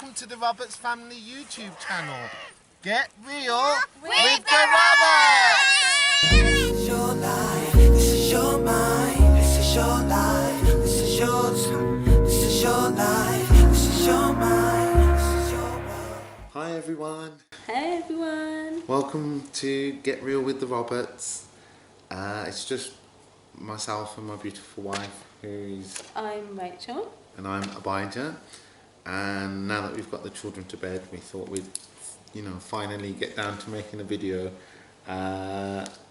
welcome to the Roberts Family YouTube channel. Get real with the Roberts! This is your life, this is your mind, this is your life, this is yours, this is your life, this is your mind, this is your world. Hi everyone. Hey everyone. Welcome to Get Real with the Roberts. It's just myself and my beautiful wife, I'm Rachel. and I'm Abijah. And now that we've got the children to bed, we thought we'd, finally get down to making a video,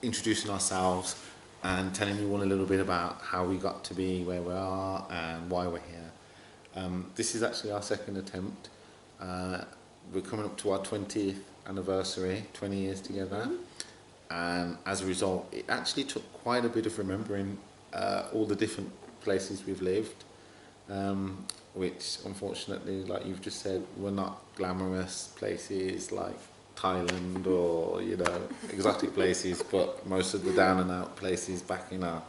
introducing ourselves and telling you all a little bit about how we got to be where we are and why we're here. This is actually our second attempt. We're coming up to our 20th anniversary, 20 years together. And as a result, it actually took quite a bit of remembering all the different places we've lived, which unfortunately, like you've just said, were not glamorous places like Thailand or exotic places, but most of the down and out places back in our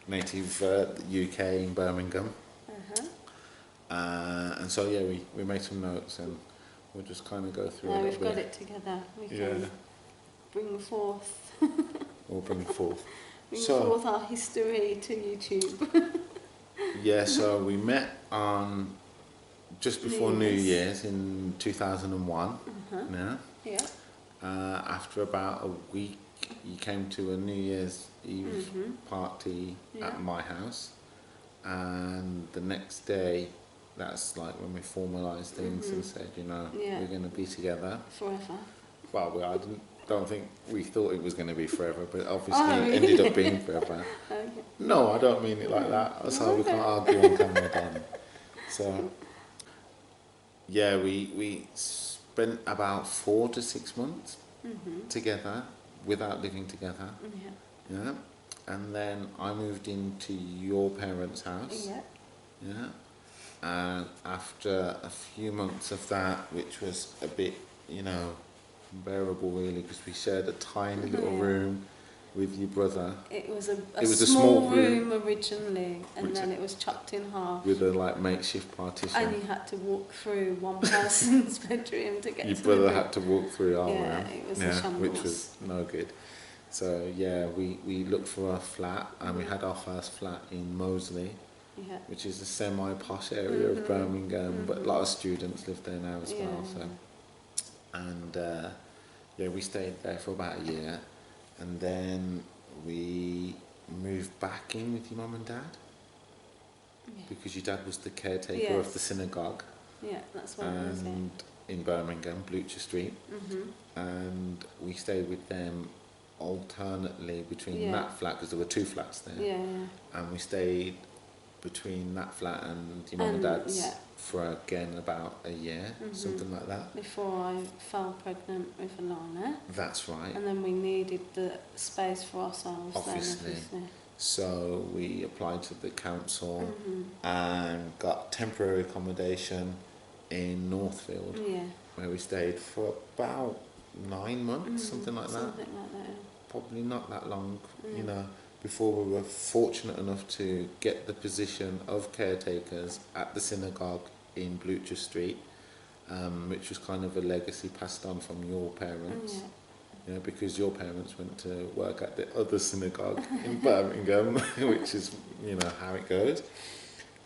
native UK in Birmingham. And so yeah, we made some notes and we'll just kind of go through a little bit. We've got it together. We can bring forth We'll bring forth. forth our history to YouTube. Yeah, so we met on just before New Year's in 2001. Yeah. After about a week, you came to a New Year's Eve party at my house, and the next day, that's like when we formalised things and said, we're going to be together Forever. Well, I don't think we thought it was going to be forever, but obviously it ended up being forever. Okay. No, I don't mean it like that. So we can't argue on camera then. So, yeah, we spent about 4 to 6 months together without living together. Yeah. And then I moved into your parents' house. Yeah. And after a few months of that, which was a bit, unbearable really, because we shared a tiny little room with your brother. It was a small room originally, and then it was chopped in half. With a makeshift partition. And you had to walk through one person's bedroom to get your to brother the room. had to walk through our room. It was a shambles. Which was no good. So yeah, we looked for a flat, and we had our first flat in Moseley. Yeah. Which is a semi-posh area of Birmingham, but a lot of students live there now as well. So, and we stayed there for about a year, and then we moved back in with your mum and dad because your dad was the caretaker of the synagogue. Yeah, that's what it was. In Birmingham, Blucher Street, and we stayed with them alternately between that flat, because there were 2 flats there. And we stayed between that flat and your mum and dad's for again about a year, something like that. Before I fell pregnant with Alana. That's right. And then we needed the space for ourselves. Obviously. So we applied to the council and got temporary accommodation in Northfield, where we stayed for about 9 months, something like that. Something like that. Probably not that long, before we were fortunate enough to get the position of caretakers at the synagogue in Blucher Street, which was kind of a legacy passed on from your parents. Because your parents went to work at the other synagogue in Birmingham, which is, how it goes.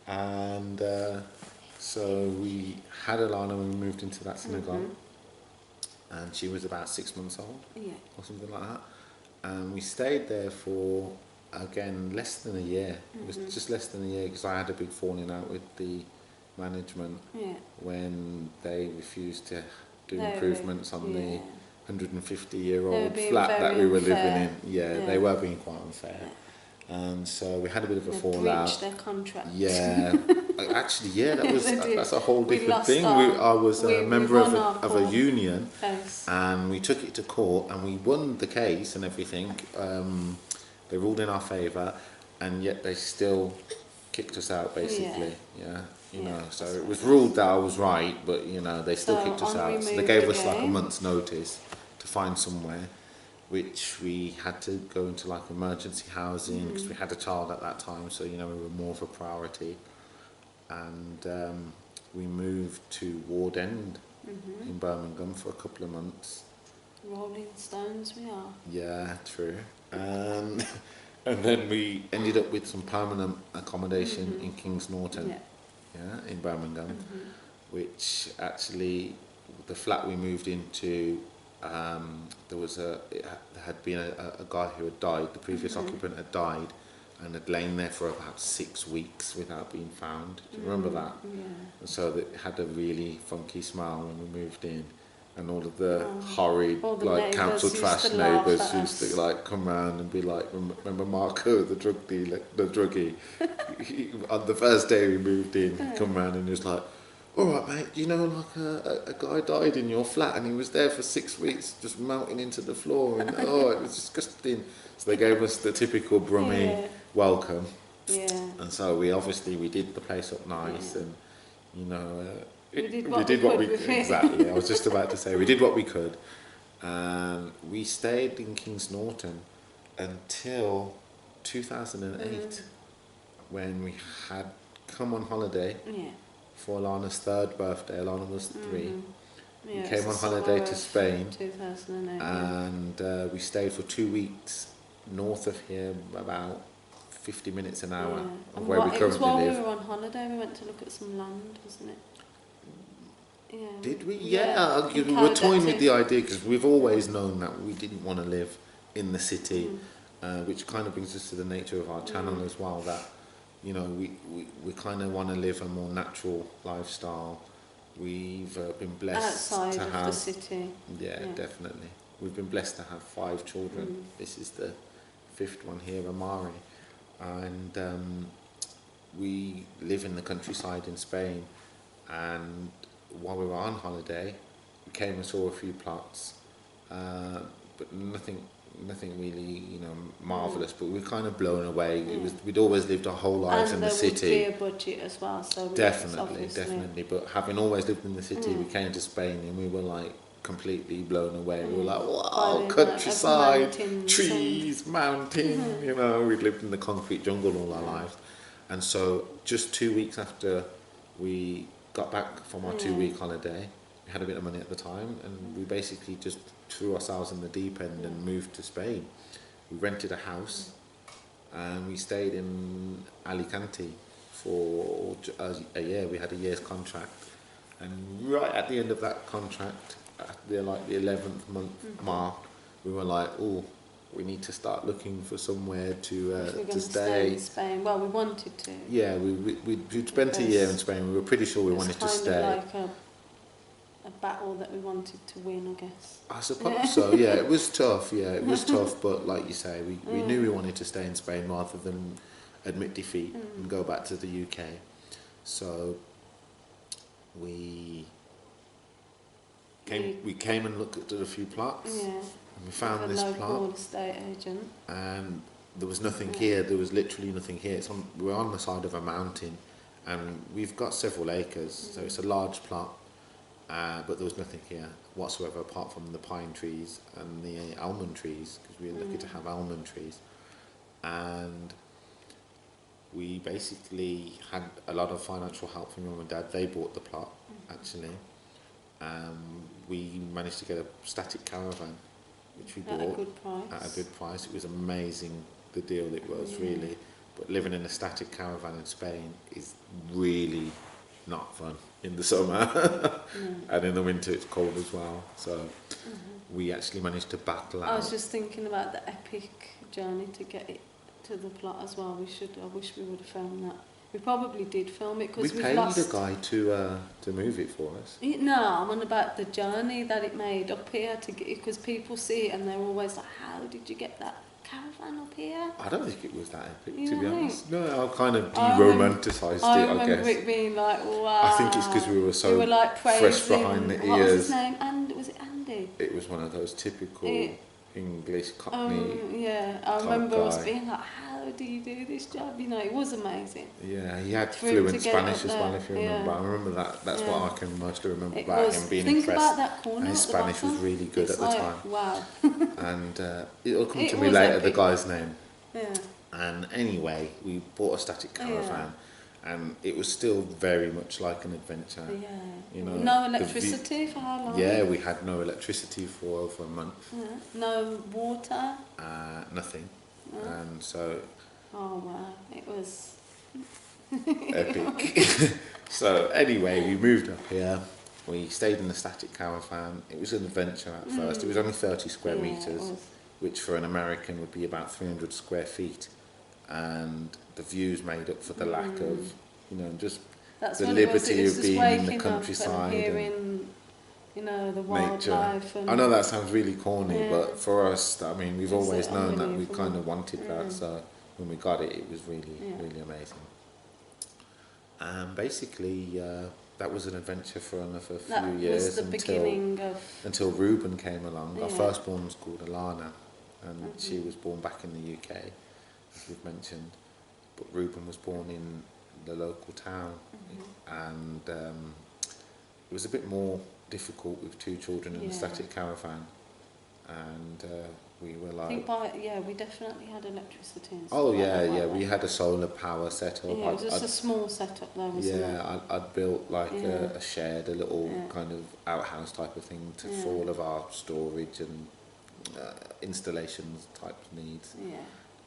And so we had Alana when we moved into that synagogue, and she was about 6 months old, or something like that. And we stayed there for, again, less than a year. It was just less than a year, because I had a big falling out with the management when they refused to do improvements on the 150-year-old flat that we were living in. They were being quite unfair. And so we had a bit of a fallout. Breached their contract. Actually, that's a whole different thing. I was a member of a union, and we took it to court, and we won the case and everything. They ruled in our favour, and yet they still kicked us out, basically. So it was ruled that I was right, but they still kicked us out. So they gave us like a month's notice to find somewhere, which we had to go into like emergency housing because we had a child at that time, so we were more of a priority. And we moved to Ward End in Birmingham for a couple of months. Rolling Stones we are. Yeah, true. And then we ended up with some permanent accommodation in Kings Norton, in Birmingham, which actually, the flat we moved into, there had been a guy who had died, the previous occupant had died, and had lain there for about 6 weeks without being found. Do you remember that? Yeah. And so it had a really funky smell when we moved in, and all of the horrid all the like council neighbours trash used to laugh neighbours at used to us. like come round and be like, remember Marco, the drug dealer, the druggie? On the first day we moved in, he'd come round and he was like, all right, mate, you know, like a guy died in your flat and he was there for 6 weeks just melting into the floor, and oh, it was disgusting. So they gave us the typical Brummie welcome. Yeah. And so we did the place up nice, and you know, we did what we could. exactly. I was just about to say we did what we could, and we stayed in Kings Norton until 2008, when we had come on holiday for Alana's 3rd birthday. Alana was 3. Yeah, We came on holiday to Spain, 2008. and we stayed for 2 weeks north of here, about 50 minutes an hour of And where we it was currently while live. we were on holiday, we went to look at some land, wasn't it? Yeah. Did we? Yeah. We were toying with the idea because we've always known that we didn't want to live in the city, which kind of brings us to the nature of our channel as well, that, you know, we kind of want to live a more natural lifestyle. We've been blessed outside to of have the city. Yeah, definitely. We've been blessed to have 5 children. This is the 5th one here, Amari. And we live in the countryside in Spain. And while we were on holiday, we came and saw a few plots, but nothing really, you know, marvellous. But we were kind of blown away. We'd always lived our whole lives in the city. And there would be a budget as well. So Definitely. But having always lived in the city, we came to Spain and we were like completely blown away. We were like, wow, countryside, trees, mountain. You know, we'd lived in the concrete jungle all our lives. And so just 2 weeks after we got back from our 2-week holiday, we had a bit of money at the time, and we basically just threw ourselves in the deep end and moved to Spain. We rented a house and we stayed in Alicante for a year. We had a year's contract, and right at the end of that contract, at the 11th month mark, we were like, oh, we need to start looking for somewhere to stay in Spain. Well, we wanted to. Yeah, we'd spent a year in Spain. We were pretty sure we wanted to stay. It was kind of like a battle that we wanted to win, I guess. I suppose so, yeah. It was tough, but like you say, we knew we wanted to stay in Spain rather than admit defeat and go back to the UK. So we came and looked at a few plots. Yeah. And we found this plot. Local estate agent. And there was nothing here. There was literally nothing here. We're on the side of a mountain, and we've got several acres, so it's a large plot. But there was nothing here whatsoever apart from the pine trees and the almond trees, because we were lucky to have almond trees. And we basically had a lot of financial help from Mum and Dad. They bought the plot, actually. We managed to get a static caravan, which we bought at a good price. At a good price. It was amazing, the deal it was, really. But living in a static caravan in Spain is really not fun in the summer. And in the winter it's cold as well. So we actually managed to battle out. I was just thinking about the epic journey to get it to the plot as well. I wish we would have filmed that. We probably did film it because we paid a guy to move it for us. No, I'm on about the journey that it made up here to get it, because people see it and they're always like, how did you get that caravan up here? I don't think it was that epic, You to be don't honest. No, I kind of de-romanticised it, I remember guess. it being like, wow. I think it's because we were so like fresh behind the ears. What was his name? Was it Andy? It was one of those typical English Cockney. I remember us being like, how do you do this job? You know, it was amazing. Yeah, he had fluent Spanish as well, if you remember. I remember that. That's what I can mostly remember about him being impressed. About that corner. And his Spanish was really good at the time. Wow. And it'll come to me later, the guy's name. Yeah. And anyway, we bought a static caravan, and it was still very much like an adventure. Yeah. You know, No the electricity for how long? Yeah, we had no electricity for over a month. Yeah. No water? Nothing. No. And so Oh wow, it was epic. So anyway, we moved up here. We stayed in the static caravan. It was an adventure at first. It was only 30 square Yeah, it meters, was. which for an American would be about 300 square feet. And the views made up for the lack of, you know, just That's the what liberty it was of just being in the waking up countryside and and hearing, you know, the nature. wildlife. And I know that sounds really corny, Yeah. but for us, I mean, we've It's always known that we unbelievable. kind of wanted that. So when we got it, it was really, Yeah. really amazing. And basically, that was an adventure for another few that years was the beginning of. until Ruben came along. Our Yeah. firstborn was called Alana, and she was born back in the UK, as we've mentioned. But Ruben was born in the local town, and it was a bit more difficult with two children in a Yeah. static caravan. And we were I think like, we definitely had electricity. And oh stuff like yeah, that, yeah, weren't we had a solar power set up. Yeah, it was just a small setup though, wasn't it? Yeah, I'd built like Yeah. a shed, a little Yeah. kind of outhouse type of thing Yeah. for all of our storage and installations type needs. Yeah.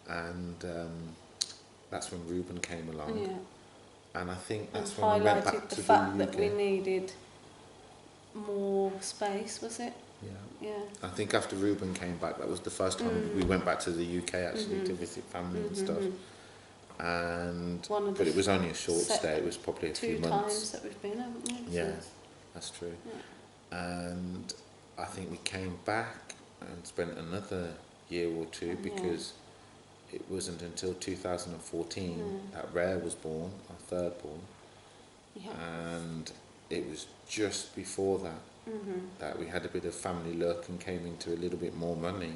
And that's when Ruben came along. Yeah. And I think And that's when we went back highlighted to the the fact UK. that we needed more space, was it? Yeah. Yeah. I think after Ruben came back, that was the first time we went back to the UK actually to visit family and stuff. And One of but the it was only a short se- stay. It was probably a few 2 months. times that we've been, haven't we? Yeah, since? that's true. Yeah. And I think we came back and spent another year or two because it wasn't until 2014 that Rare was born, our third born, Yeah. and it was just before that that we had a bit of family luck and came into a little bit more money.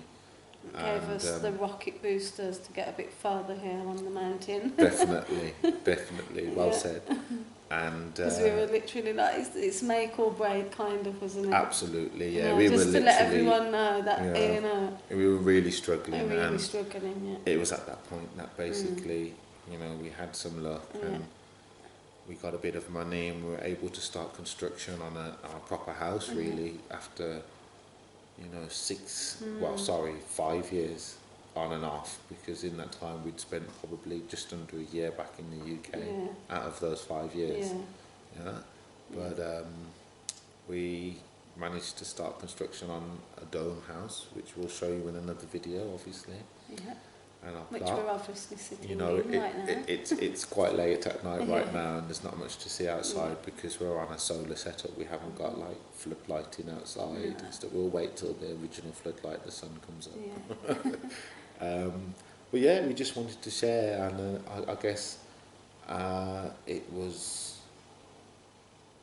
Gave And, us the rocket boosters to get a bit further here on the mountain. definitely, well Yeah. said. And Because we were literally like, it's make or break kind of, wasn't it? absolutely, yeah, Yeah, we were just to literally. let everyone know that, yeah, you know, we were really struggling, we're really and struggling, yeah. it was at that point that basically, you know, we had some luck Yeah. and we got a bit of money and we were able to start construction on our proper house really after, you know, 5 years on and off, because in that time we'd spent probably just under a year back in the UK Yeah. out of those 5 years. Yeah. Yeah. But we managed to start construction on a dome house, which we'll show you in another video, obviously. Yeah. And our Which plot, we're obviously sitting you know, in right now. it's quite late at night right Yeah. now, and there's not much to see outside because we're on a solar setup. We haven't got like floodlighting outside and stuff. We'll wait till the original floodlight, the sun comes up. Yeah. But yeah, we just wanted to share, and I guess it was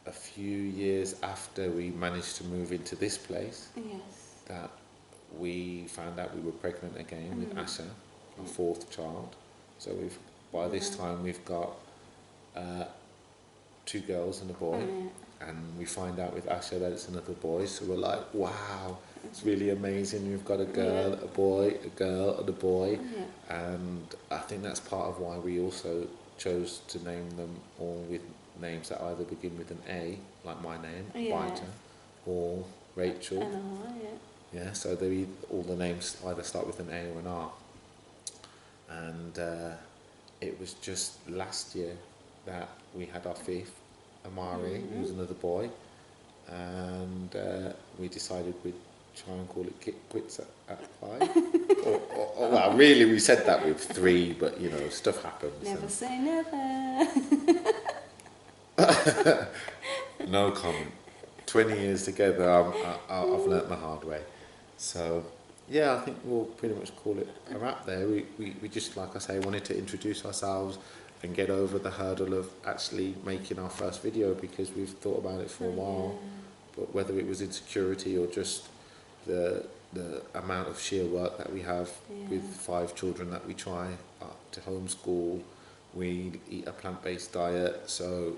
a few years after we managed to move into this place Yes. that we found out we were pregnant again with Asha, our 4th child. So by this time we've got 2 girls and a boy, and we find out with Asha that it's another boy. So we're like, wow, it's really amazing. We've got a girl, a boy, a girl, and a boy, and I think that's part of why we also chose to name them all with names that either begin with an A, like my name, Abijah, or Rachel. Yeah, so all the names either start with an A or an R. And it was just last year that we had our 5th, Amari, who was another boy, and we decided we'd try and call it quits at 5. or well, really, we said that with 3, but you know, stuff happens. Never say never. No comment. 20 years together, I've learnt the hard way. So, yeah, I think we'll pretty much call it a wrap there. We just, like I say, wanted to introduce ourselves and get over the hurdle of actually making our first video, because we've thought about it for a while. But whether it was insecurity or just the amount of sheer work that we have with 5 children that we try to homeschool, we eat a plant-based diet, so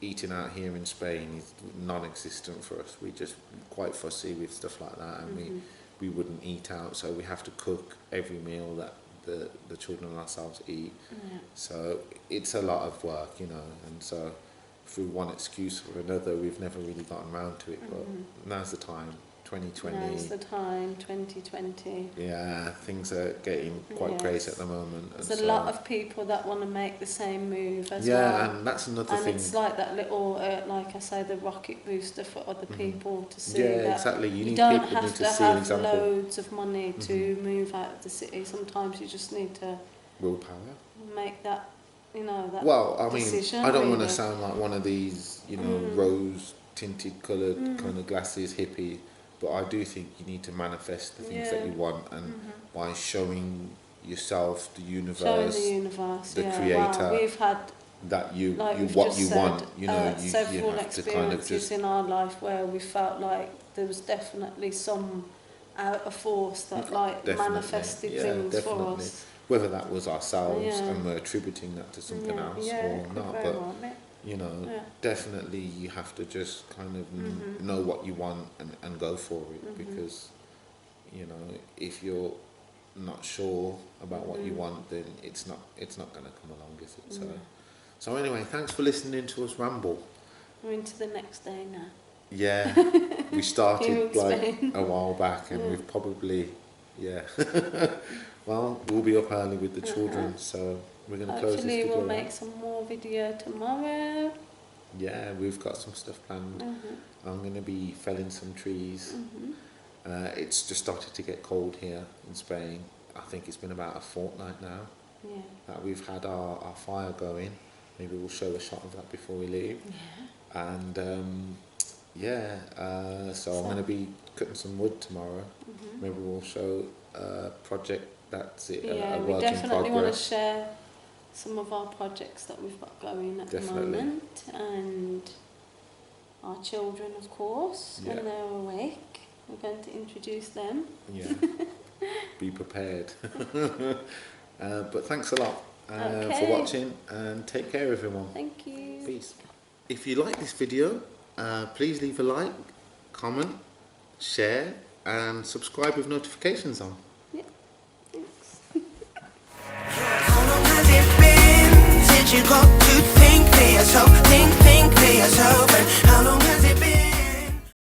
eating out here in Spain is non-existent for us. We're just quite fussy with stuff like that, and we wouldn't eat out, so we have to cook every meal that the children and ourselves eat. Yeah. So it's a lot of work, you know, and so through one excuse or another, we've never really gotten around to it. But now's the time. 2020. Now's the time, 2020. Yeah, things are getting quite crazy at the moment. There's a lot of people that want to make the same move as well. Yeah, and that's another thing. And it's like that little, like I say, the rocket booster for other people to see. Yeah, that exactly. You don't have to have loads of money to move out of the city. Sometimes you just need to willpower. make that, you know, that well, I mean, decision, I don't want to really. sound like one of these, you know, rose tinted coloured kind of glasses hippie, but I do think you need to manifest the things that you want, and by showing yourself, the universe, the creator, well, we've had that you like you we've what just you said, want, you know, you several have to experiences kind of just in our life where we felt like there was definitely some outer force that like manifested things for us. Whether that was ourselves and we're attributing that to something else or not, but you know, definitely you have to just kind of know what you want and go for it, because you know, if you're not sure about what you want, then it's not going to come along, is it? So anyway, thanks for listening to us ramble. We're into the next day now. Yeah, we started like Spain. a while back, and we've probably well, we'll be up early with the children, so we're going to close this video. Hopefully we'll make some more video tomorrow. Yeah, we've got some stuff planned. I'm going to be felling some trees. It's just started to get cold here in Spain. I think it's been about a fortnight now that we've had our fire going. Maybe we'll show a shot of that before we leave. And so I'm going to be cutting some wood tomorrow. Maybe we'll show a project that's it, a we work in definitely want to progress. share some of our projects that we've got going at the moment, and our children, of course, when they're awake. We're going to introduce them. Yeah, be prepared. But thanks a lot for watching, and take care, everyone. Thank you. Peace. If you like this video, please leave a like, comment, share, and subscribe with notifications on.